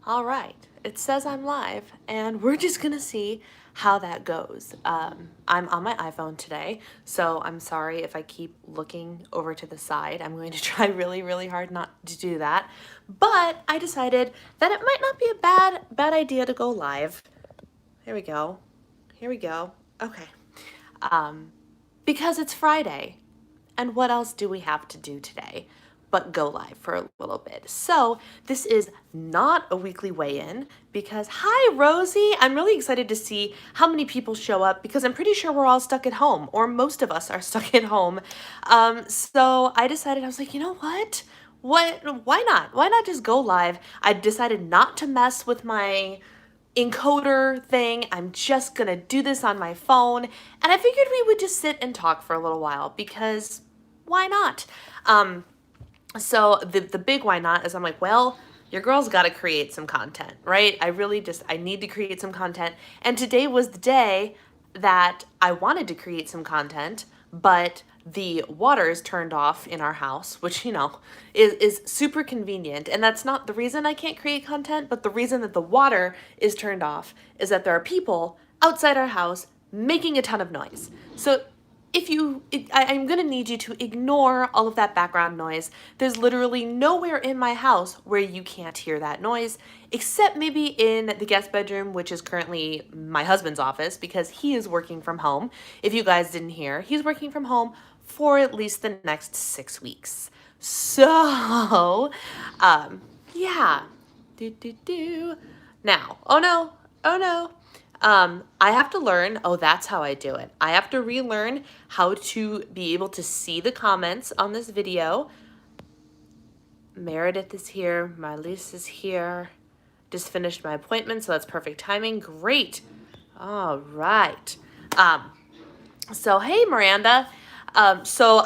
All right, it says I'm live, and we're just gonna see how that goes. I'm on my iPhone today, so I'm sorry if I keep looking over to the side. I'm going to try really, really hard not to do that. But I decided that it might not be a bad idea to go live. Here we go. Here we go. Okay. Because it's Friday. And what else do we have to do today but go live for a little bit? So this is not a weekly weigh-in because, hi, Rosie. I'm really excited to see how many people show up because I'm pretty sure we're all stuck at home, or most of us are stuck at home. So I decided, I was like, you know what? Why not? Why not just go live? I decided not to mess with my encoder thing. I'm just gonna do this on my phone. And I figured we would just sit and talk for a little while because why not? So the big why not is I'm like, well, your girl's got to create some content, right? I need to create some content. And today was the day that I wanted to create some content, but the water is turned off in our house, which, is super convenient. And that's not the reason I can't create content, but the reason that the water is turned off is that there are people outside our house making a ton of noise. So I'm gonna need you to ignore all of that background noise. There's literally nowhere in my house where you can't hear that noise, except maybe in the guest bedroom, which is currently my husband's office because he is working from home. If you guys didn't hear, he's working from home for at least the next 6 weeks. So, yeah. Now, oh no. I have to learn, that's how I do it. I have to relearn how to be able to see the comments on this video. Meredith is here, Marlise is here. Just finished my appointment, so that's perfect timing. Great. All right. So hey, Miranda. So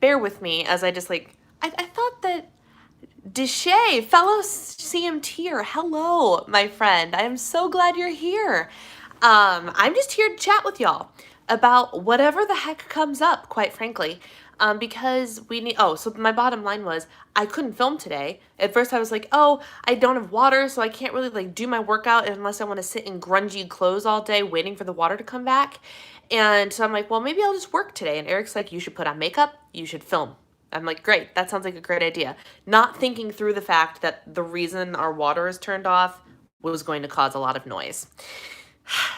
bear with me as I just I thought that Deshay, fellow CMTer, hello, my friend. I am so glad you're here. I'm just here to chat with y'all about whatever the heck comes up, quite frankly. Because we need, so my bottom line was I couldn't film today. At first I was like, I don't have water, so I can't really do my workout unless I want to sit in grungy clothes all day waiting for the water to come back. And so I'm like, well, maybe I'll just work today. And Eric's like, you should put on makeup, you should film. I'm like, great, that sounds like a great idea. Not thinking through the fact that the reason our water is turned off was going to cause a lot of noise.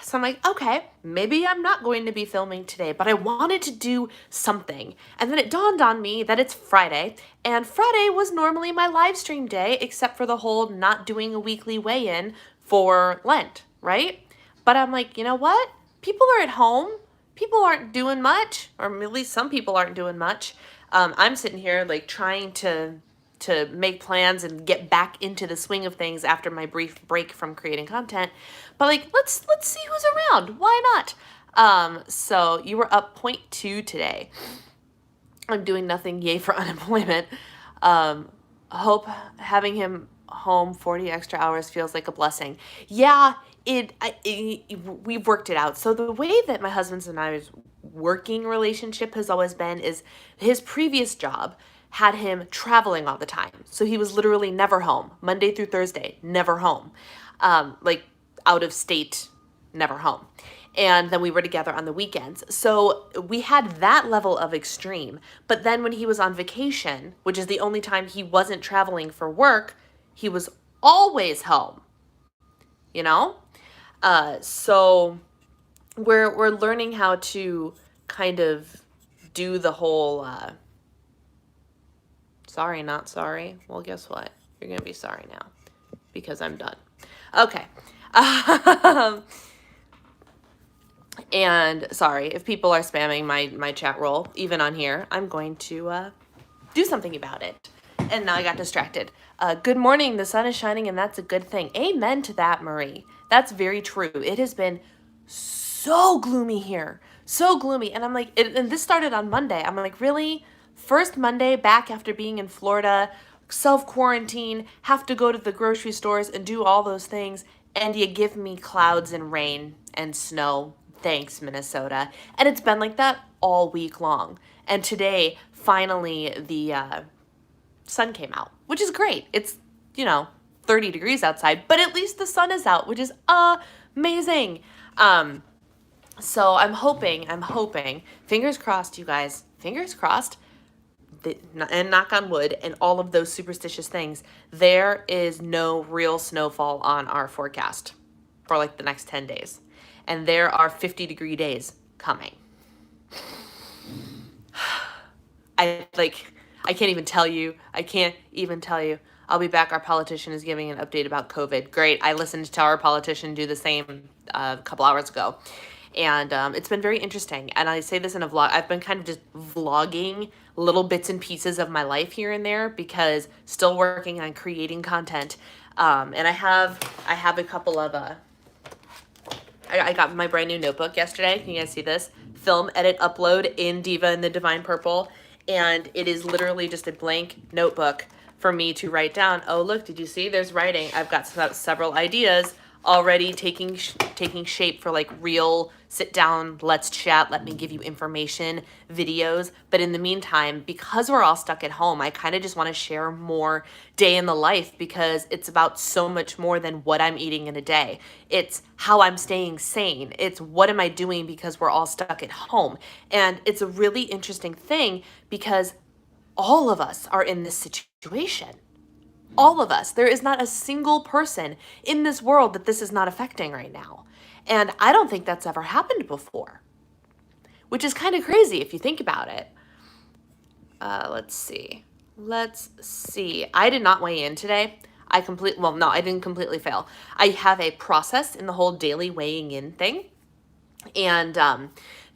So I'm like, okay, maybe I'm not going to be filming today, but I wanted to do something. And then it dawned on me that it's Friday, and Friday was normally my live stream day, except for the whole not doing a weekly weigh-in for Lent, right? But I'm like, you know what? People are at home. People aren't doing much, or at least some people aren't doing much. I'm sitting here trying to make plans and get back into the swing of things after my brief break from creating content. But let's see who's around. Why not? So you were up 0.2 today. I'm doing nothing, yay for unemployment. Hope having him home 40 extra hours feels like a blessing. Yeah, we've worked it out. So the way that my husband's and I's working relationship has always been is his previous job had him traveling all the time. So he was literally never home. Monday through Thursday, never home. Out of state, never home. And then we were together on the weekends. So we had that level of extreme. But then when he was on vacation, which is the only time he wasn't traveling for work, he was always home. So we're learning how to kind of do the whole sorry, not sorry. Well, guess what? You're going to be sorry now because I'm done. Okay. And sorry, if people are spamming my chat roll, even on here, I'm going to do something about it. And now I got distracted. Good morning. The sun is shining, and that's a good thing. Amen to that, Marie. That's very true. It has been so gloomy here. So gloomy. And I'm like, and this started on Monday. I'm like, really? First Monday back after being in Florida, self-quarantine, have to go to the grocery stores and do all those things, and you give me clouds and rain and snow. Thanks, Minnesota. And it's been like that all week long. And today, finally, the sun came out, which is great. It's, 30 degrees outside, but at least the sun is out, which is amazing. So I'm hoping, fingers crossed, you guys, fingers crossed, and knock on wood, and all of those superstitious things, there is no real snowfall on our forecast for like the next 10 days. And there are 50-degree days coming. I can't even tell you. I'll be back. Our politician is giving an update about COVID. Great. I listened to our politician do the same a couple hours ago. And it's been very interesting. And I say this in a vlog. I've been kind of just vlogging little bits and pieces of my life here and there because still working on creating content. And I have a couple of, I got my brand new notebook yesterday. Can you guys see this? Film, edit, upload in Diva in the Divine Purple. And it is literally just a blank notebook for me to write down. Oh, look, did you see? There's writing. I've got several ideas already taking shape for like real sit down, let's chat, let me give you information videos. But in the meantime, because we're all stuck at home, I kind of just want to share more day in the life because it's about so much more than what I'm eating in a day. It's how I'm staying sane. It's what am I doing because we're all stuck at home. And it's a really interesting thing because all of us are in this situation. All of us. There is not a single person in this world that this is not affecting right now. And I don't think that's ever happened before, which is kind of crazy if you think about it. Let's see. I did not weigh in today. I didn't completely fail. I have a process in the whole daily weighing in thing. And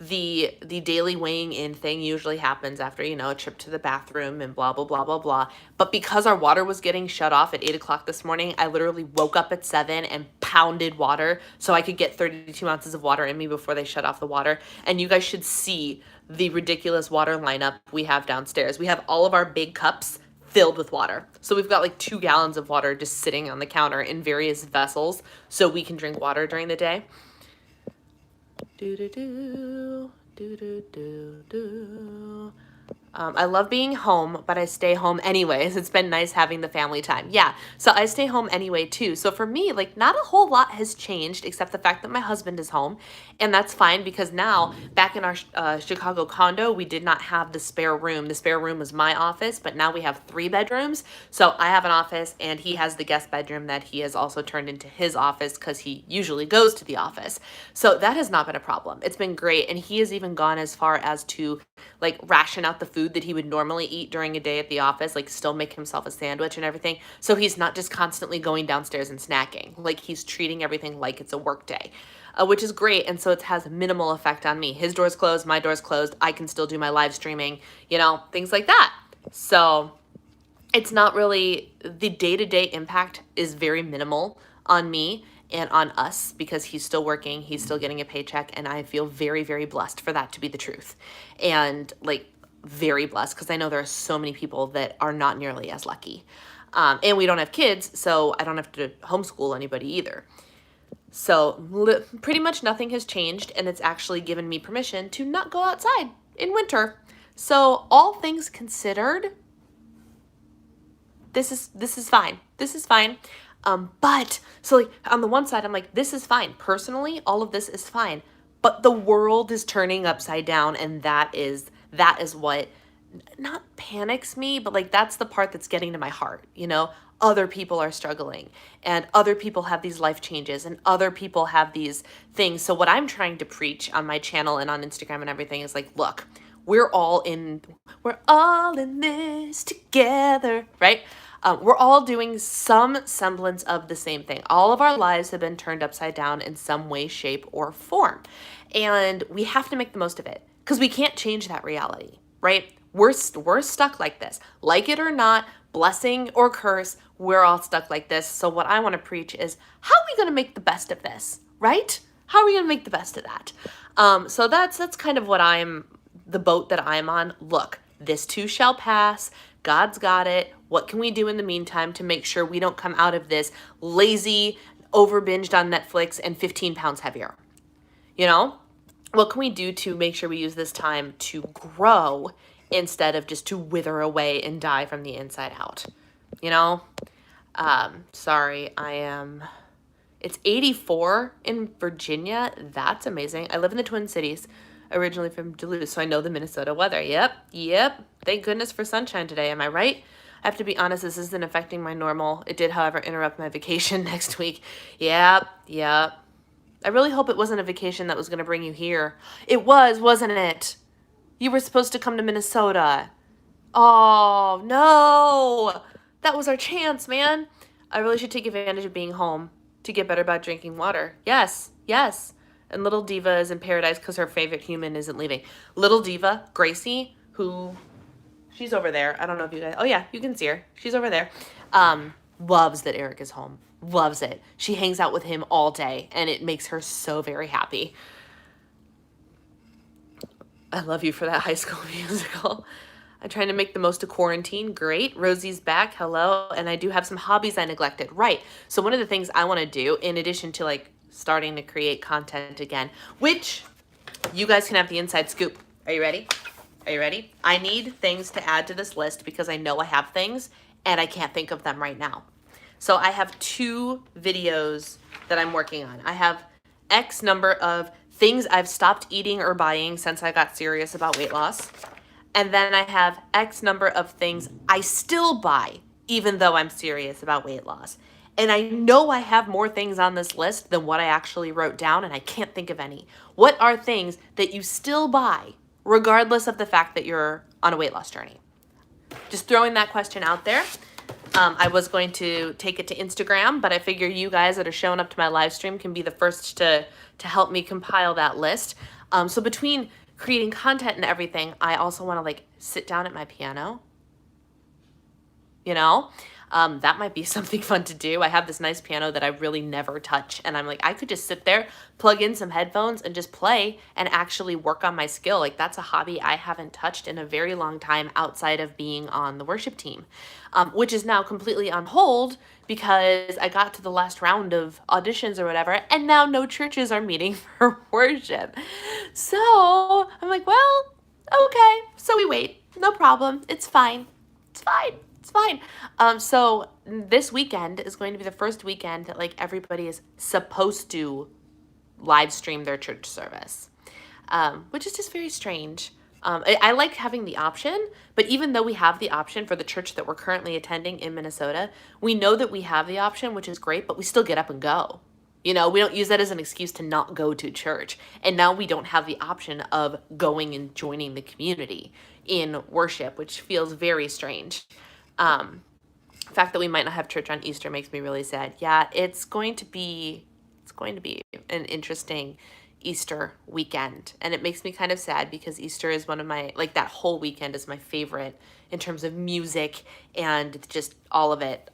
the daily weighing in thing usually happens after, a trip to the bathroom and blah, blah, blah, blah, blah. But because our water was getting shut off at 8 o'clock this morning, I literally woke up at 7 and pounded water so I could get 32 ounces of water in me before they shut off the water. And you guys should see the ridiculous water lineup we have downstairs. We have all of our big cups filled with water. So we've got like 2 gallons of water just sitting on the counter in various vessels so we can drink water during the day. I love being home, but I stay home anyways. It's been nice having the family time. Yeah, so I stay home anyway too. So for me, like not a whole lot has changed except the fact that my husband is home. And that's fine because now back in our Chicago condo, we did not have the spare room. The spare room was my office, but now we have 3 bedrooms. So I have an office and he has the guest bedroom that he has also turned into his office because he usually goes to the office. So that has not been a problem. It's been great. And he has even gone as far as to like ration out the food that he would normally eat during a day at the office, like still make himself a sandwich and everything. So he's not just constantly going downstairs and snacking. Like he's treating everything like it's a work day, which is great. And so it has minimal effect on me. His door's closed, my door's closed. I can still do my live streaming, things like that. So it's not really, the day-to-day impact is very minimal on me and on us because he's still working, he's still getting a paycheck, and I feel very, very blessed for that to be the truth. And like very blessed because I know there are so many people that are not nearly as lucky. And we don't have kids, so I don't have to homeschool anybody either. So pretty much nothing has changed, and it's actually given me permission to not go outside in winter. So all things considered, this is fine. This is fine. But so like on the one side, I'm like, this is fine. Personally, all of this is fine. But the world is turning upside down, and that is what not panics me, but like that's the part that's getting to my heart. Other people are struggling, and other people have these life changes, and other people have these things. So what I'm trying to preach on my channel and on Instagram and everything is like, look, we're all in this together, right? We're all doing some semblance of the same thing. All of our lives have been turned upside down in some way, shape, or form. And we have to make the most of it because we can't change that reality, right? We're stuck like this. Like it or not, blessing or curse, we're all stuck like this. So what I want to preach is, how are we going to make the best of this, right? How are we going to make the best of that? So that's kind of what the boat that I'm on. Look, this too shall pass. God's got it. What can we do in the meantime to make sure we don't come out of this lazy, over binged on Netflix and 15 pounds heavier? What can we do to make sure we use this time to grow instead of just to wither away and die from the inside out? Sorry, it's 84 in Virginia. That's amazing. I live in the Twin Cities, originally from Duluth, so I know the Minnesota weather. Yep. Thank goodness for sunshine today. Am I right? I have to be honest, this isn't affecting my normal. It did, however, interrupt my vacation next week. Yep. I really hope it wasn't a vacation that was going to bring you here. It was, wasn't it? You were supposed to come to Minnesota. Oh, no. That was our chance, man. I really should take advantage of being home to get better about drinking water. Yes. And little Diva is in paradise because her favorite human isn't leaving. Little Diva, Gracie, she's over there. I don't know if you guys, oh yeah, you can see her. She's over there. Loves that Eric is home. Loves it. She hangs out with him all day and it makes her so very happy. I love you for that High School Musical. I'm trying to make the most of quarantine. Great. Rosie's back. Hello. And I do have some hobbies I neglected. Right. So one of the things I want to do, in addition to like starting to create content again, which you guys can have the inside scoop. Are you ready? I need things to add to this list because I know I have things and I can't think of them right now. So I have 2 videos that I'm working on. I have X number of things I've stopped eating or buying since I got serious about weight loss. And then I have X number of things I still buy, even though I'm serious about weight loss. And I know I have more things on this list than what I actually wrote down, and I can't think of any. What are things that you still buy, regardless of the fact that you're on a weight loss journey? Just throwing that question out there. I was going to take it to Instagram, but I figure you guys that are showing up to my live stream can be the first to help me compile that list. So between creating content and everything, I also want to like sit down at my piano. That might be something fun to do. I have this nice piano that I really never touch. And I'm like, I could just sit there, plug in some headphones and just play and actually work on my skill. Like that's a hobby I haven't touched in a very long time outside of being on the worship team, which is now completely on hold because I got to the last round of auditions or whatever. And now no churches are meeting for worship. So I'm like, well, okay. So we wait. No problem. It's fine. So this weekend is going to be the first weekend that like everybody is supposed to live stream their church service, which is just very strange. I like having the option, but even though we have the option for the church that we're currently attending in Minnesota, we know that we have the option, which is great, but we still get up and go. We don't use that as an excuse to not go to church. And now we don't have the option of going and joining the community in worship, which feels very strange. The fact that we might not have church on Easter makes me really sad. Yeah, it's going to be an interesting Easter weekend. And it makes me kind of sad because Easter is one of my, like that whole weekend is my favorite in terms of music and just all of it.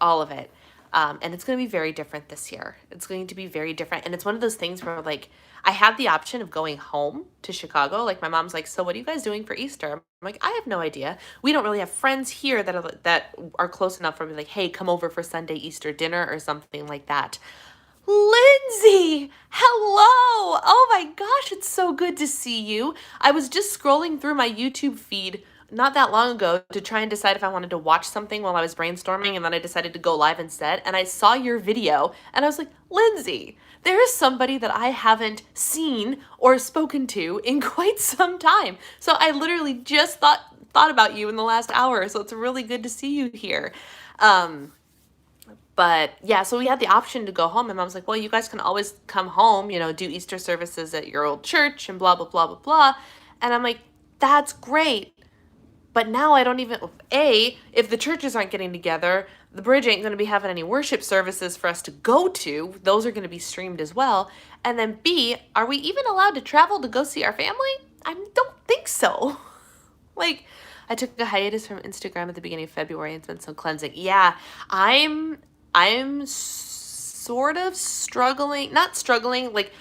And it's going to be very different this year. It's going to be very different. And it's one of those things where like, I had the option of going home to Chicago. Like my mom's like, so what are you guys doing for Easter? I'm like, I have no idea. We don't really have friends here that are close enough for me like, hey, come over for Sunday Easter dinner or something like that. Lindsay, hello. Oh my gosh, it's so good to see you. I was just scrolling through my YouTube feed not that long ago to try and decide if I wanted to watch something while I was brainstorming, and then I decided to go live instead, and I saw your video, and I was like, Lindsay, there is somebody that I haven't seen or spoken to in quite some time. So I literally just thought about you in the last hour, so it's really good to see you here. But yeah, so we had the option to go home, and I was like, well, you guys can always come home, do Easter services at your old church and blah, blah, blah, blah, blah. And I'm like, that's great. But now I don't even, if the churches aren't getting together, the Bridge ain't going to be having any worship services for us to go to. Those are going to be streamed as well. And then B, are we even allowed to travel to go see our family? I don't think so. Like, I took a hiatus from Instagram at the beginning of February and it's been some cleansing. Yeah, I'm sort of struggling, not struggling, like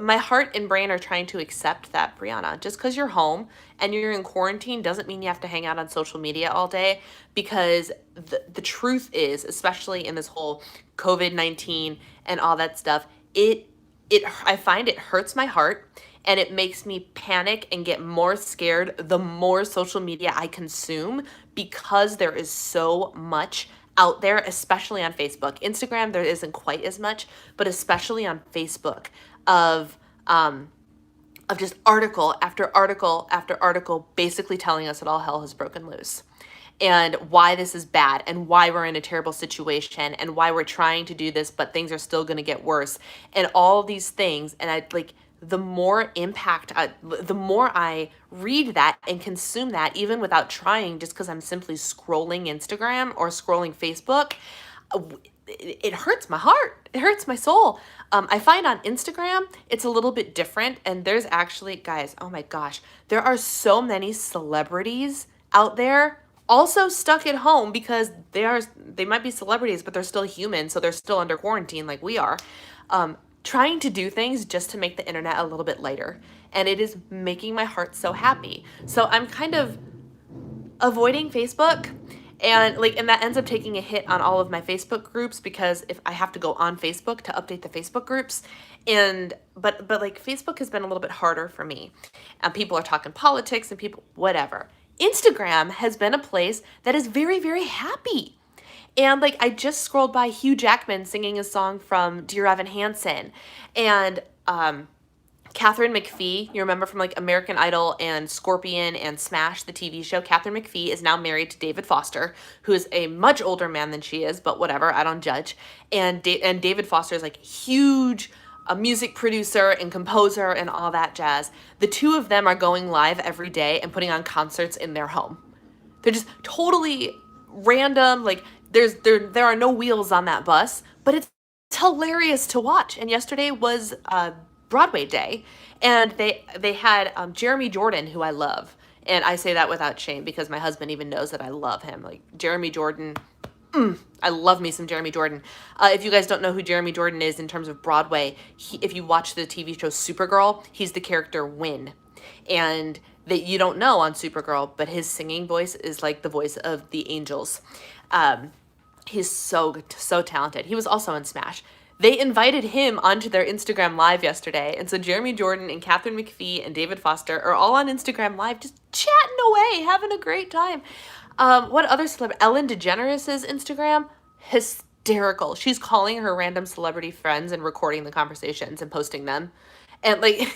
my heart and brain are trying to accept that, Brianna, just because you're home and you're in quarantine doesn't mean you have to hang out on social media all day, because the truth is, especially in this whole COVID-19 and all that stuff, I find it hurts my heart and it makes me panic and get more scared the more social media I consume, because there is so much out there, especially on Facebook. Instagram, there isn't quite as much, but especially on Facebook of just article after article after article basically telling us that all hell has broken loose and why this is bad and why we're in a terrible situation and why we're trying to do this, but things are still going to get worse and all these things. And I like the more the more I read that and consume that, even without trying, just because I'm simply scrolling Instagram or scrolling Facebook, it hurts my heart. It hurts my soul. I find on Instagram, it's a little bit different. And there's actually, guys, oh my gosh, there are so many celebrities out there also stuck at home because they might be celebrities, but they're still human. So they're still under quarantine like we are, trying to do things just to make the internet a little bit lighter. And it is making my heart so happy. So I'm kind of avoiding Facebook. And that ends up taking a hit on all of my Facebook groups because if I have to go on Facebook to update the Facebook groups, but like Facebook has been a little bit harder for me, and people are talking politics and people whatever. Instagram has been a place that is very, very happy. And like I just scrolled by Hugh Jackman singing a song from Dear Evan Hansen, and Katharine McPhee, you remember from like American Idol and Scorpion and Smash, the TV show. Katharine McPhee is now married to David Foster, who is a much older man than she is, but whatever, I don't judge. And David Foster is like huge, a music producer and composer and all that jazz. The two of them are going live every day and putting on concerts in their home. They're just totally random. Like there are no wheels on that bus, but it's hilarious to watch. And yesterday was Broadway day, and they had Jeremy Jordan, who I love, and I say that without shame because my husband even knows that I love him. Like Jeremy Jordan, I love me some Jeremy Jordan. If you guys don't know who Jeremy Jordan is in terms of Broadway, if you watch the TV show Supergirl, he's the character Win, and that you don't know on Supergirl, but his singing voice is like the voice of the angels. He's so talented. He was also in Smash. They invited him onto their Instagram Live yesterday. And so Jeremy Jordan and Katharine McPhee and David Foster are all on Instagram Live just chatting away, having a great time. What other celebrity? Ellen DeGeneres' Instagram? Hysterical. She's calling her random celebrity friends and recording the conversations and posting them. And like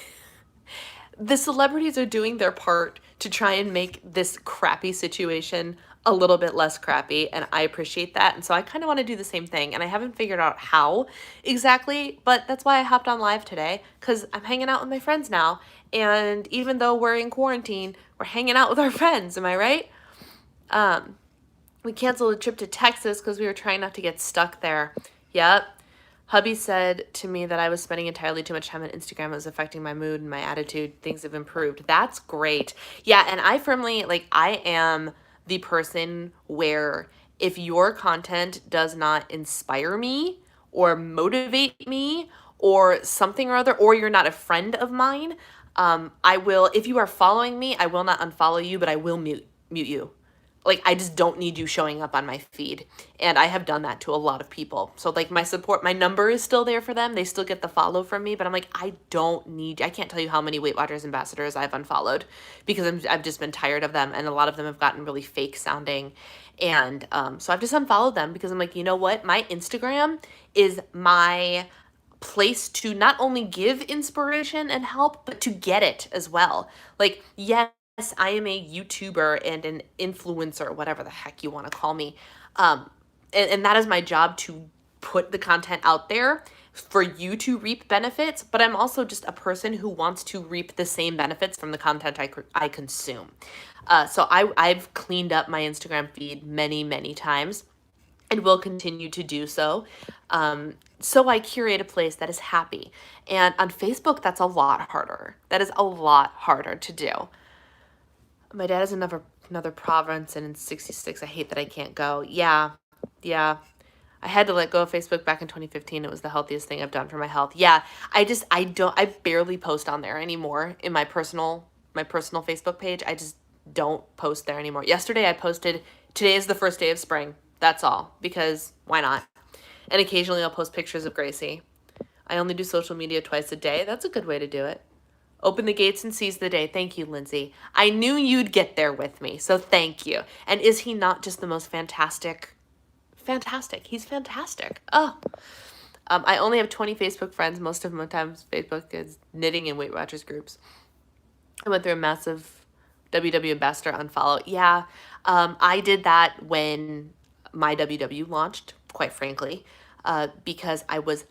the celebrities are doing their part to try and make this crappy situation a little bit less crappy, and I appreciate that. And so I kind of want to do the same thing, and I haven't figured out how exactly, but that's why I hopped on live today, because I'm hanging out with my friends now, and even though we're in quarantine, we're hanging out with our friends, am I right? We canceled a trip to Texas because we were trying not to get stuck there. Yep. Hubby said to me that I was spending entirely too much time on Instagram. It was affecting my mood and my attitude. Things have improved. That's great. Yeah, and I firmly, like, I am the person where if your content does not inspire me or motivate me or something or other, or you're not a friend of mine, I will, if you are following me, I will not unfollow you, but I will mute you. Like, I just don't need you showing up on my feed. And I have done that to a lot of people. So, like, my support, my number is still there for them. They still get the follow from me. But I'm like, I can't tell you how many Weight Watchers ambassadors I've unfollowed because I've just been tired of them. And a lot of them have gotten really fake sounding. And so I've just unfollowed them because I'm like, you know what? My Instagram is my place to not only give inspiration and help, but to get it as well. Like, yes, I am a YouTuber and an influencer, whatever the heck you want to call me. And that is my job, to put the content out there for you to reap benefits. But I'm also just a person who wants to reap the same benefits from the content I consume. So I've cleaned up my Instagram feed many, many times and will continue to do so. So I curate a place that is happy. And on Facebook, that's a lot harder. That is a lot harder to do. My dad is another province, and in 66, I hate that I can't go. Yeah. I had to let go of Facebook back in 2015. It was the healthiest thing I've done for my health. Yeah, I barely post on there anymore in my personal Facebook page. I just don't post there anymore. Yesterday I posted, today is the first day of spring. That's all, because why not? And occasionally I'll post pictures of Gracie. I only do social media twice a day. That's a good way to do it. Open the gates and seize the day. Thank you, Lindsay. I knew you'd get there with me, so thank you. And is he not just the most fantastic fantastic. He's fantastic. Oh. I only have 20 Facebook friends. Most of my times Facebook is knitting and Weight Watchers groups. I went through a massive WW ambassador unfollow. Yeah, I did that when my WW launched, quite frankly, because I was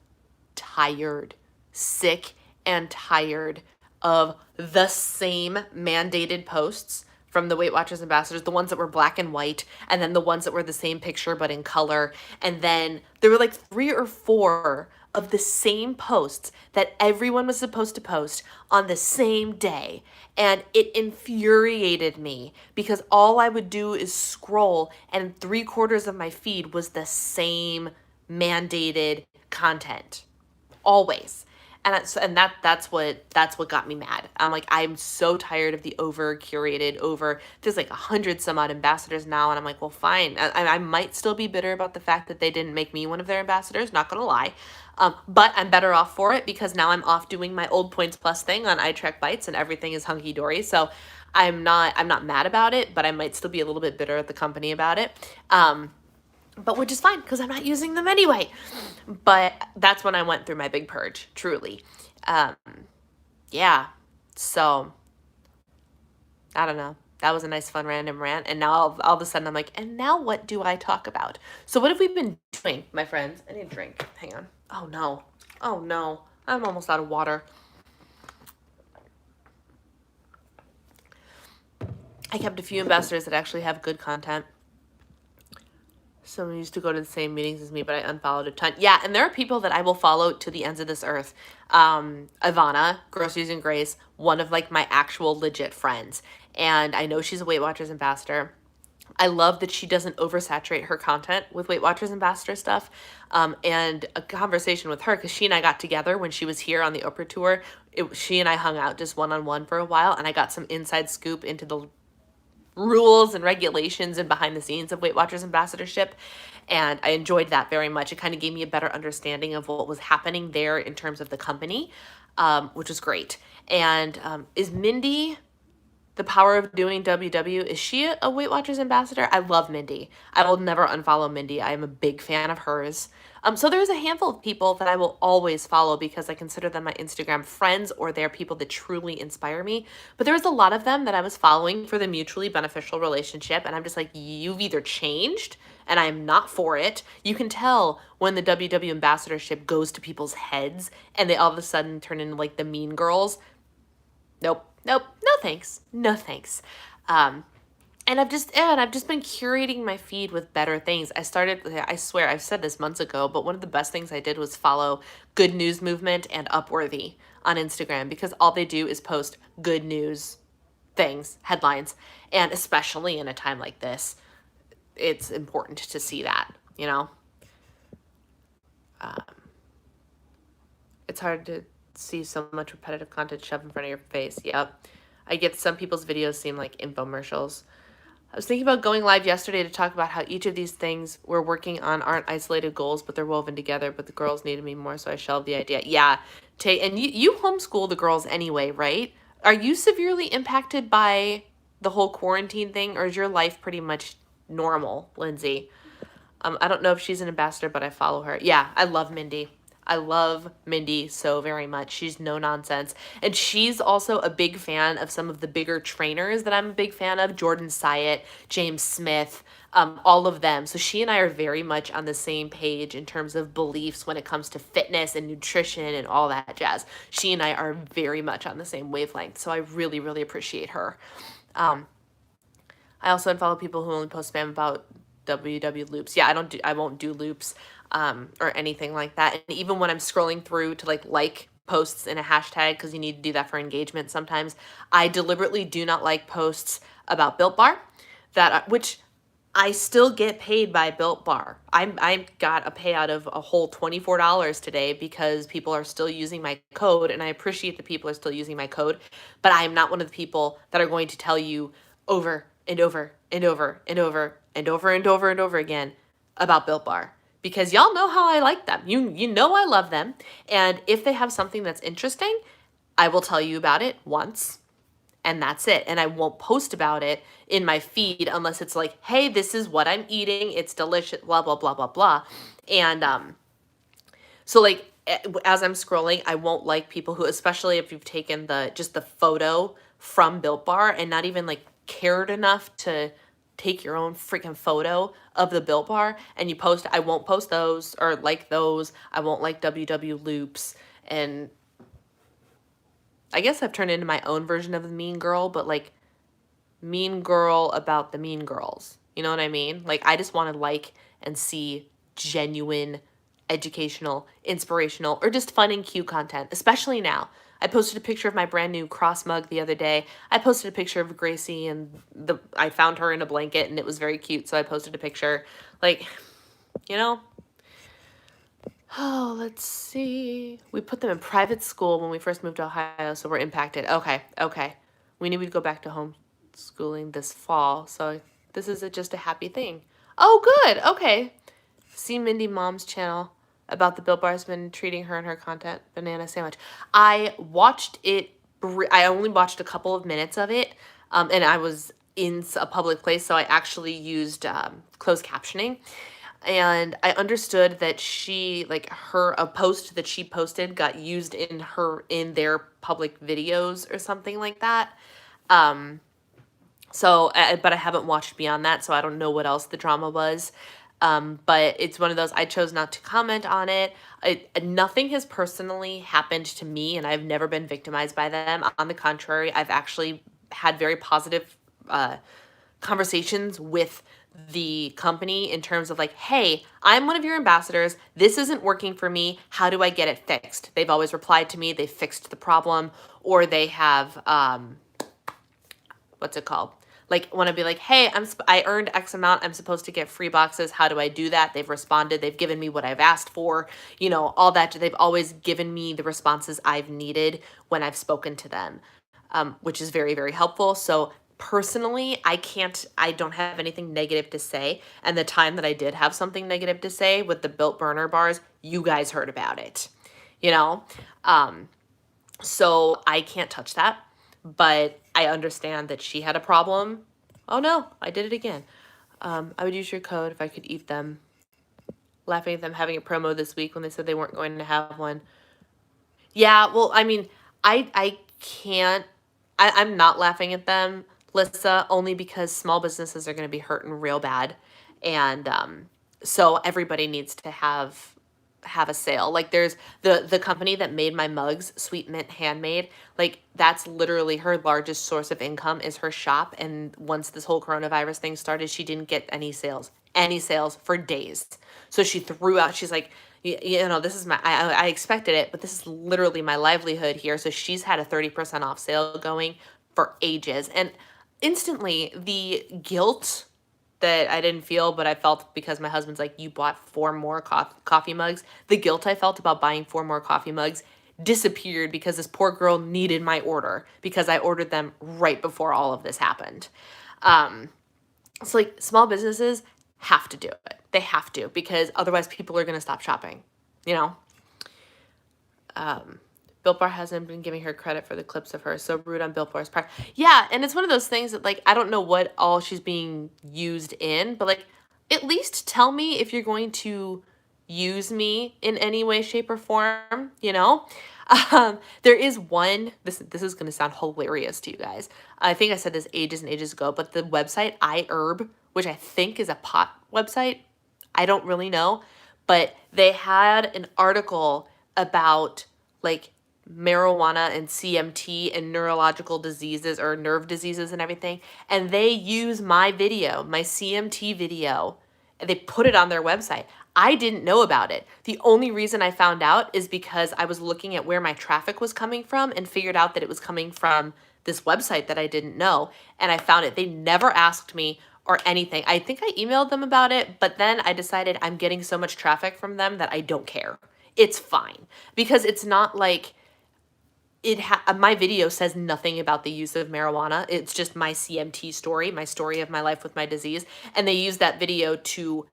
tired, sick and tired of the same mandated posts from the Weight Watchers ambassadors, the ones that were black and white, and then the ones that were the same picture but in color. And then there were like 3 or 4 of the same posts that everyone was supposed to post on the same day. And it infuriated me because all I would do is scroll, and 3/4 of my feed was the same mandated content. Always. And that's what got me mad. I'm like, I'm so tired of the over curated, there's like 100 some odd ambassadors now, and I'm like, well, fine. I might still be bitter about the fact that they didn't make me one of their ambassadors, not gonna lie. But I'm better off for it because now I'm off doing my old Points Plus thing on iTrek Bites, and everything is hunky dory. So I'm not mad about it, but I might still be a little bit bitter at the company about it. But which is fine because I'm not using them anyway. But that's when I went through my big purge, truly. Yeah. So, I don't know. That was a nice, fun, random rant. And now all of a sudden I'm like, and now what do I talk about? So what have we been doing, my friends? I need a drink. Hang on. Oh, no. Oh, no. I'm almost out of water. I kept a few ambassadors that actually have good content. Someone used to go to the same meetings as me, but I unfollowed a ton. Yeah, and there are people that I will follow to the ends of this earth. Ivana, Groceries and Grace, one of like my actual legit friends. And I know she's a Weight Watchers ambassador. I love that she doesn't oversaturate her content with Weight Watchers ambassador stuff. And a conversation with her, because she and I got together when she was here on the Oprah tour. She and I hung out just one-on-one for a while, and I got some inside scoop into the rules and regulations and behind the scenes of Weight Watchers ambassadorship. And I enjoyed that very much. It kind of gave me a better understanding of what was happening there in terms of the company, which was great. And is Mindy, the power of doing WW, is she a Weight Watchers ambassador? I love Mindy. I will never unfollow Mindy. I am a big fan of hers. So there's a handful of people that I will always follow because I consider them my Instagram friends, or they're people that truly inspire me. But there was a lot of them that I was following for the mutually beneficial relationship. And I'm just like, you've either changed and I'm not for it. You can tell when the WW ambassadorship goes to people's heads and they all of a sudden turn into like the mean girls. Nope, no thanks, no thanks. And I've just been curating my feed with better things. I swear, I've said this months ago, but one of the best things I did was follow Good News Movement and Upworthy on Instagram, because all they do is post good news things, headlines. And especially in a time like this, it's important to see that, you know? It's hard to see so much repetitive content shoved in front of your face. Yep. I get some people's videos seem like infomercials. I was thinking about going live yesterday to talk about how each of these things we're working on aren't isolated goals, but they're woven together, but the girls needed me more, so I shelved the idea. Yeah, and you homeschool the girls anyway, right? Are you severely impacted by the whole quarantine thing, or is your life pretty much normal, Lindsay? I don't know if she's an ambassador, but I follow her. Yeah, I love Mindy. I love Mindy so very much. She's no nonsense. And she's also a big fan of some of the bigger trainers that I'm a big fan of. Jordan Syatt, James Smith, all of them. So she and I are very much on the same page in terms of beliefs when it comes to fitness and nutrition and all that jazz. She and I are very much on the same wavelength. So I really, really appreciate her. I also unfollow people who only post spam about WW loops. Yeah, I won't do loops. Or anything like that. And even when I'm scrolling through to like posts in a hashtag, because you need to do that for engagement sometimes, I deliberately do not like posts about Built Bar, which I still get paid by Built Bar. I got a payout of a whole $24 today because people are still using my code, and I appreciate that people are still using my code, but I am not one of the people that are going to tell you over and over and over and over and over and over and over again about Built Bar. Because y'all know how I like them. You know I love them. And if they have something that's interesting, I will tell you about it once. and that's it. And I won't post about it in my feed unless it's like, hey, this is what I'm eating. It's delicious, blah, blah, blah, blah, blah. And so like as I'm scrolling, I won't like people who, especially if you've taken just the photo from Built Bar and not even like cared enough to take your own freaking photo of the Built Bar and you post, I won't post those or like those. I won't like WW loops. And I guess I've turned into my own version of the mean girl, but like mean girl about the mean girls. You know what I mean? Like I just want to like and see genuine, educational, inspirational, or just fun and cute content, especially now. I posted a picture of my brand new cross mug the other day. I posted a picture of Gracie and I found her in a blanket and it was very cute, so I posted a picture. Like, you know? Oh, let's see. We put them in private school when we first moved to Ohio, so we're impacted. Okay. We knew we'd go back to homeschooling this fall, so this is just a happy thing. Oh, good. Okay. See Mindy Mom's channel about the Built Bar has been treating her and her content. Banana sandwich. I watched it. I only watched a couple of minutes of it, and I was in a public place, so I actually used closed captioning. And I understood that a post that she posted got used in their public videos or something like that. But I haven't watched beyond that, so I don't know what else the drama was. But it's one of those, I chose not to comment on it. Nothing has personally happened to me, and I've never been victimized by them. On the contrary, I've actually had very positive conversations with the company in terms of like, hey, I'm one of your ambassadors. This isn't working for me. How do I get it fixed? They've always replied to me. They fixed the problem, or they have, what's it called? Like when I be like, hey, I earned X amount. I'm supposed to get free boxes. How do I do that? They've responded. They've given me what I've asked for, all that. They've always given me the responses I've needed when I've spoken to them, which is very, very helpful. So personally, I don't have anything negative to say. And the time that I did have something negative to say with the Built Burner bars, you guys heard about it, so I can't touch that, but I understand that she had a problem. Oh no, I did it again. I would use your code if I could eat them. Laughing at them having a promo this week when they said they weren't going to have one. Yeah, well, I mean, I can't, I'm not laughing at them, Lissa, only because small businesses are going to be hurting real bad. And so everybody needs to have a sale. Like there's the company that made my mugs, Sweet Mint Handmade, like that's literally her largest source of income is her shop. And once this whole coronavirus thing started, she didn't get any sales for days. So she threw out, she's like, this is I expected it, but this is literally my livelihood here. So she's had a 30% off sale going for ages. And instantly the guilt that I didn't feel, but I felt because my husband's like, you bought 4 more coffee mugs. The guilt I felt about buying 4 more coffee mugs disappeared because this poor girl needed my order because I ordered them right before all of this happened. So like small businesses have to do it. They have to, because otherwise people are going to stop shopping, Built Bar hasn't been giving her credit for the clips of her. So rude on Built Bar's part. Yeah, and it's one of those things that, like, I don't know what all she's being used in, but, like, at least tell me if you're going to use me in any way, shape, or form, There is one, this is going to sound hilarious to you guys. I think I said this ages and ages ago, but the website iHerb, which I think is a pot website, I don't really know, but they had an article about, like, marijuana and CMT and neurological diseases or nerve diseases and everything. And they use my video, my CMT video, and they put it on their website. I didn't know about it. The only reason I found out is because I was looking at where my traffic was coming from and figured out that it was coming from this website that I didn't know. And I found it. They never asked me or anything. I think I emailed them about it, but then I decided I'm getting so much traffic from them that I don't care. It's fine, because it's not like my video says nothing about the use of marijuana. It's just my CMT story, my story of my life with my disease. And they use that video to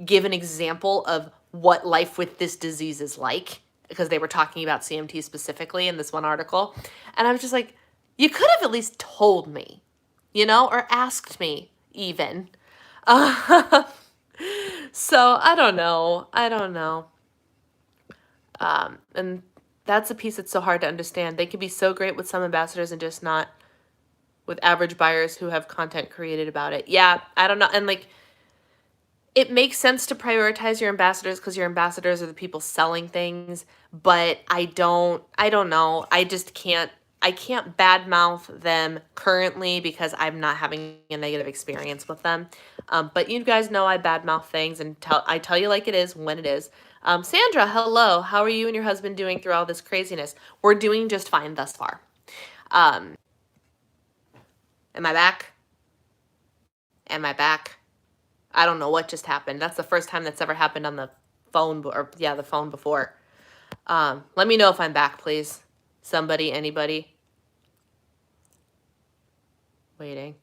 give an example of what life with this disease is like, because they were talking about CMT specifically in this one article. And I was just like, You could have at least told me, or asked me even. So I don't know. And that's a piece that's so hard to understand. They can be so great with some ambassadors and just not with average buyers who have content created about it. Yeah, I don't know. And like, it makes sense to prioritize your ambassadors because your ambassadors are the people selling things, but I don't know. I can't badmouth them currently because I'm not having a negative experience with them. But you guys know I badmouth things and I tell you like it is when it is. Sandra, hello. How are you and your husband doing through all this craziness? We're doing just fine thus far. Am I back? Am I back? I don't know what just happened. That's the first time that's ever happened on the phone, the phone before. Let me know if I'm back, please. Somebody, anybody? Waiting.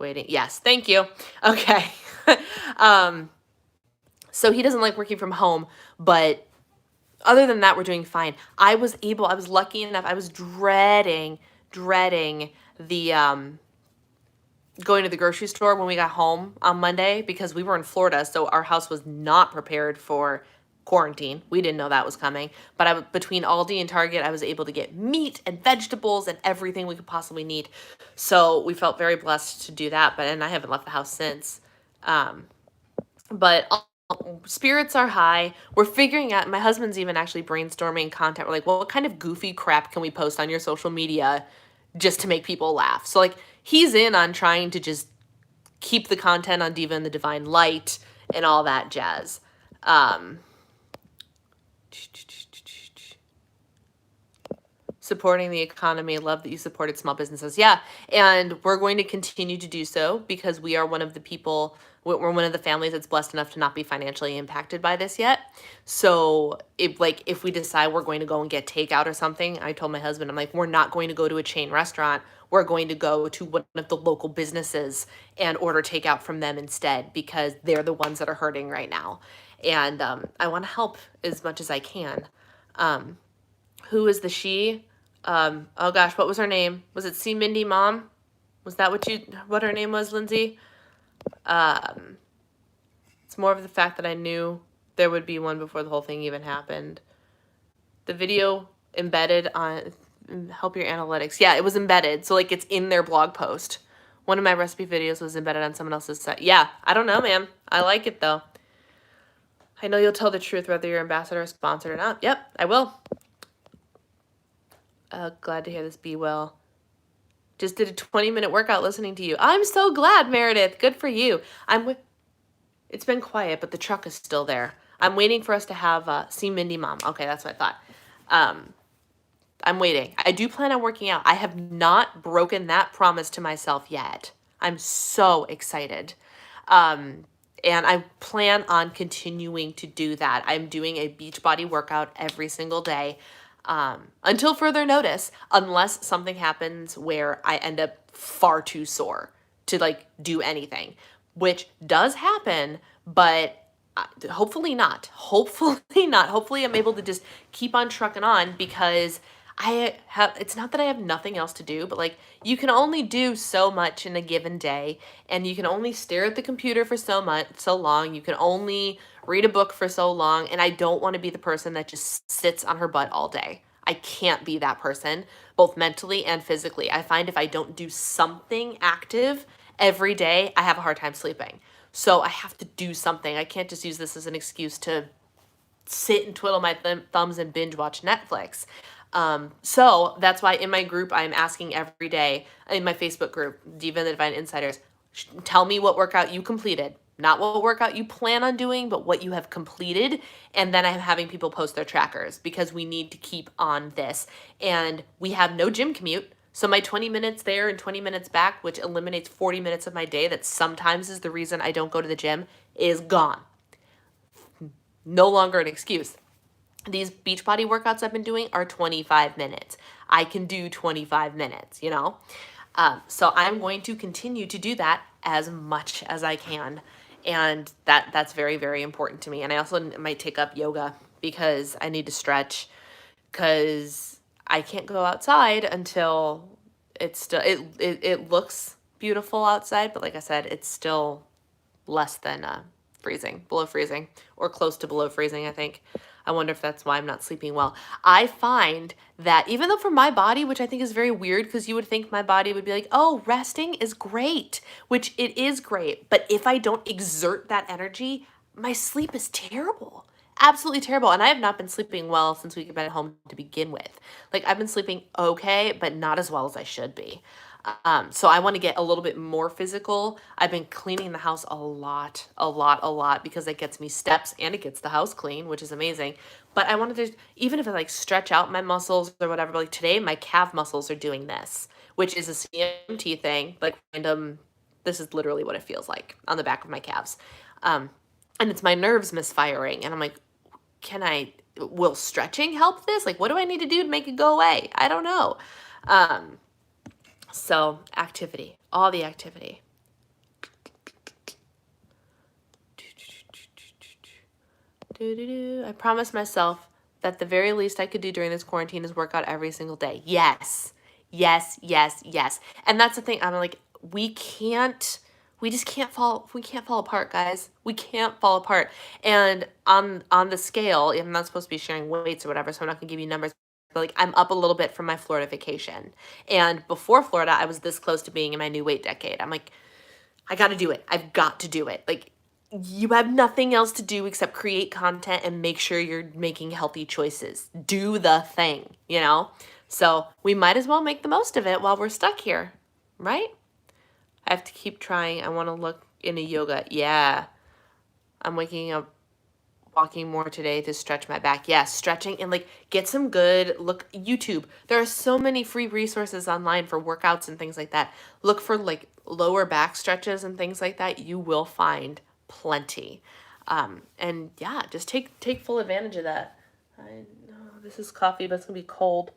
Yes, thank you. Okay. So he doesn't like working from home, but other than that, we're doing fine. I was lucky enough, I was dreading the, going to the grocery store when we got home on Monday because we were in Florida, so our house was not prepared for quarantine. We didn't know that was coming. But between Aldi and Target, I was able to get meat and vegetables and everything we could possibly need. So we felt very blessed to do that. And I haven't left the house since. But spirits are high. We're figuring out, my husband's even actually brainstorming content. We're like, well, what kind of goofy crap can we post on your social media just to make people laugh? So like, he's in on trying to just keep the content on Diva and the Divine light and all that jazz. Supporting the economy. Love that you supported small businesses. Yeah, and we're going to continue to do so because we are one of the people, we're one of the families that's blessed enough to not be financially impacted by this yet. So if we decide we're going to go and get takeout or something, I told my husband, I'm like, we're not going to go to a chain restaurant. We're going to go to one of the local businesses and order takeout from them instead because they're the ones that are hurting right now. And I want to help as much as I can. Who is the she? Oh gosh, what was her name? Was it C. Mindy Mom? Was that what her name was, Lindsay? It's more of the fact that I knew there would be one before the whole thing even happened. The video embedded on Help Your Analytics. Yeah, it was embedded. So like it's in their blog post. One of my recipe videos was embedded on someone else's site. Yeah, I don't know, man. I like it though. I know you'll tell the truth whether your ambassador is sponsored or not. Yep, I will. Glad to hear this. Be well. Just did a 20-minute workout listening to you. I'm so glad, Meredith. Good for you. It's been quiet, but the truck is still there. I'm waiting for us to have see Mindy Mom. Okay, that's what I thought. I'm waiting. I do plan on working out. I have not broken that promise to myself yet. I'm so excited. And I plan on continuing to do that. I'm doing a Beachbody workout every single day. Until further notice, unless something happens where I end up far too sore to like do anything, which does happen, but hopefully not. Hopefully not. Hopefully I'm able to just keep on trucking on because it's not that I have nothing else to do, but like you can only do so much in a given day and you can only stare at the computer for so long. You can only read a book for so long. And I don't want to be the person that just sits on her butt all day. I can't be that person, both mentally and physically. I find if I don't do something active every day, I have a hard time sleeping. So I have to do something. I can't just use this as an excuse to sit and twiddle my thumbs and binge watch Netflix. So that's why in my group, I'm asking every day in my Facebook group, Diva and the Divine Insiders, tell me what workout you completed. Not what workout you plan on doing, but what you have completed. And then I'm having people post their trackers because we need to keep on this. And we have no gym commute. So my 20 minutes there and 20 minutes back, which eliminates 40 minutes of my day, that sometimes is the reason I don't go to the gym, is gone. No longer an excuse. These Beachbody workouts I've been doing are 25 minutes. I can do 25 minutes, So I'm going to continue to do that as much as I can. And that's very, very important to me. And I also might take up yoga because I need to stretch because I can't go outside until it's still, it looks beautiful outside, but like I said, it's still less than freezing, below freezing, or close to below freezing, I think. I wonder if that's why I'm not sleeping well. I find that even though for my body, which I think is very weird because you would think my body would be like, oh, resting is great, which it is great. But if I don't exert that energy, my sleep is terrible. Absolutely terrible. And I have not been sleeping well since we've been home to begin with. Like I've been sleeping okay, but not as well as I should be. So I want to get a little bit more physical. I've been cleaning the house a lot, because it gets me steps and it gets the house clean, which is amazing. But I wanted to, even if I like stretch out my muscles or whatever, like today my calf muscles are doing this, which is a CMT thing, like random, this is literally what it feels like on the back of my calves. And it's my nerves misfiring. And I'm like, will stretching help this? Like, what do I need to do to make it go away? I don't know. So activity, all the activity. I promised myself that the very least I could do during this quarantine is work out every single day. Yes. And that's the thing. I'm like, we just can't fall apart, guys. We can't fall apart. And on the scale, I'm not supposed to be sharing weights or whatever, so I'm not gonna give you numbers. But like I'm up a little bit from my Florida vacation. And before Florida, I was this close to being in my new weight decade. I'm like, I got to do it. I've got to do it. Like you have nothing else to do except create content and make sure you're making healthy choices. Do the thing, you know? So we might as well make the most of it while we're stuck here, right? I have to keep trying. I want to look into yoga. Yeah. I'm walking more today to stretch my back. Yeah, stretching and like get some good YouTube. There are so many free resources online for workouts and things like that. Look for like lower back stretches and things like that. You will find plenty. And yeah, just take full advantage of that. I know this is coffee, but it's gonna be cold.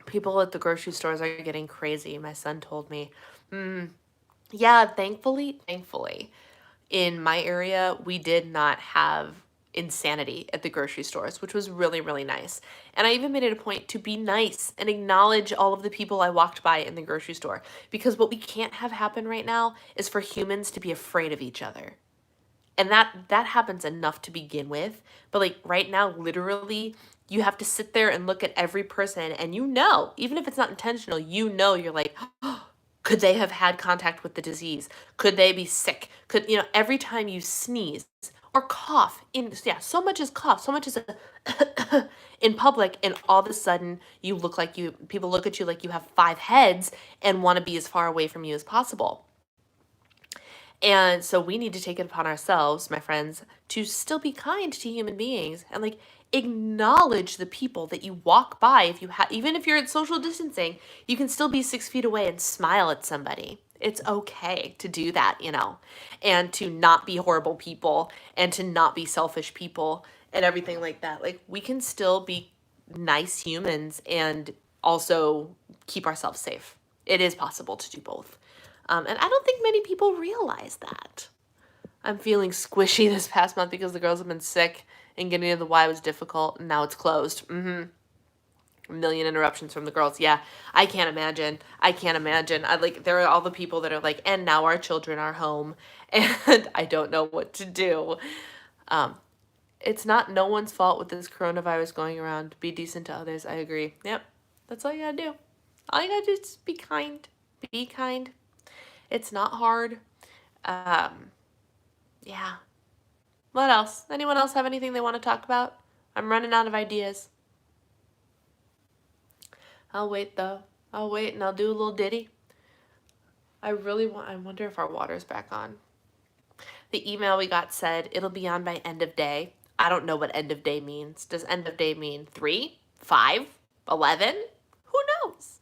People at the grocery stores are getting crazy. My son told me. Yeah, thankfully, in my area, we did not have insanity at the grocery stores, which was really, really nice. And I even made it a point to be nice and acknowledge all of the people I walked by in the grocery store. Because what we can't have happen right now is for humans to be afraid of each other. And that happens enough to begin with. But like right now, literally, you have to sit there and look at every person and even if it's not intentional, you're like, could they have had contact with the disease? Could they be sick? Every time you sneeze or cough so much as cough, so much as in public, and all of a sudden people look at you like you have 5 heads and want to be as far away from you as possible. And so we need to take it upon ourselves, my friends, to still be kind to human beings and like acknowledge the people that you walk by. Even if you're at social distancing, you can still be 6 feet away and smile at somebody. It's okay to do that, and to not be horrible people and to not be selfish people and everything like that. Like we can still be nice humans and also keep ourselves safe. It is possible to do both. And I don't think many people realize that. I'm feeling squishy this past month because the girls have been sick and getting to the Y was difficult, and now it's closed. A million interruptions from the girls. Yeah, I can't imagine. There are all the people that are like, and now our children are home, and I don't know what to do. It's not no one's fault with this coronavirus going around. Be decent to others. I agree. Yep, that's all you gotta do. All you gotta do is be kind. Be kind. It's not hard. Yeah. What else? Anyone else have anything they want to talk about? I'm running out of ideas. I'll wait though. I'll wait and I'll do a little ditty. I wonder if our water's back on. The email we got said it'll be on by end of day. I don't know what end of day means. Does end of day mean 3, 5, 11? Who knows?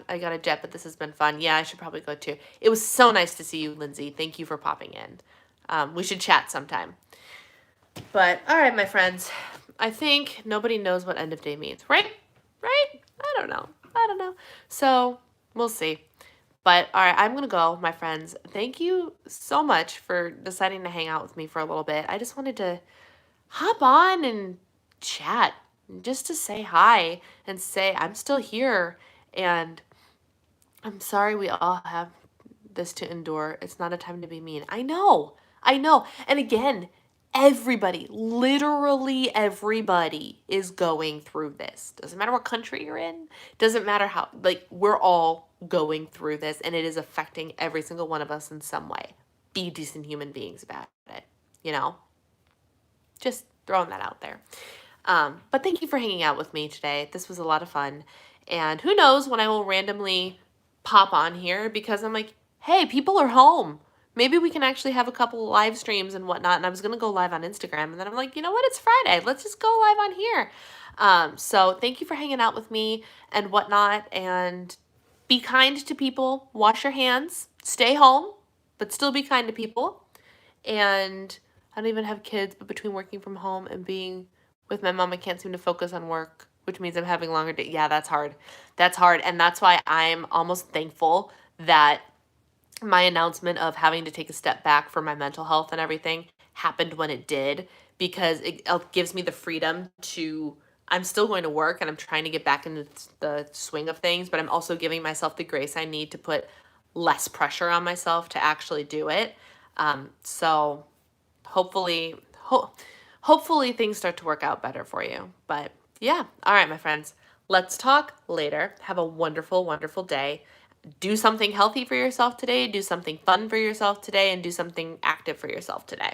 I got a jet, but this has been fun. Yeah, I should probably go too. It was so nice to see you, Lindsay. Thank you for popping in. We should chat sometime. But, all right, my friends. I think nobody knows what end of day means, right? Right? I don't know. So, we'll see. But, all right, I'm going to go, my friends. Thank you so much for deciding to hang out with me for a little bit. I just wanted to hop on and chat just to say hi and say, I'm still here. And I'm sorry we all have this to endure. It's not a time to be mean. I know. I know. And again, everybody, literally everybody is going through this. Doesn't matter what country you're in. Doesn't matter how, like, we're all going through this and it is affecting every single one of us in some way. Be decent human beings about it, you know? Just throwing that out there. But thank you for hanging out with me today. This was a lot of fun. And who knows when I will randomly pop on here because I'm like, hey, people are home. Maybe we can actually have a couple live streams and whatnot. And I was going to go live on Instagram. And then I'm like, you know what? It's Friday. Let's just go live on here. So thank you for hanging out with me and whatnot. And be kind to people. Wash your hands. Stay home, but still be kind to people. And I don't even have kids, but between working from home and being with my mom, I can't seem to focus on work, which means I'm having longer days. Yeah, that's hard. That's hard. And that's why I'm almost thankful that my announcement of having to take a step back for my mental health and everything happened when it did, because it gives me the freedom to, I'm still going to work and I'm trying to get back into the swing of things, but I'm also giving myself the grace I need to put less pressure on myself to actually do it. So hopefully, hopefully things start to work out better for you. But yeah, all right, my friends, let's talk later. Have a wonderful, wonderful day. Do something healthy for yourself today, do something fun for yourself today, and do something active for yourself today.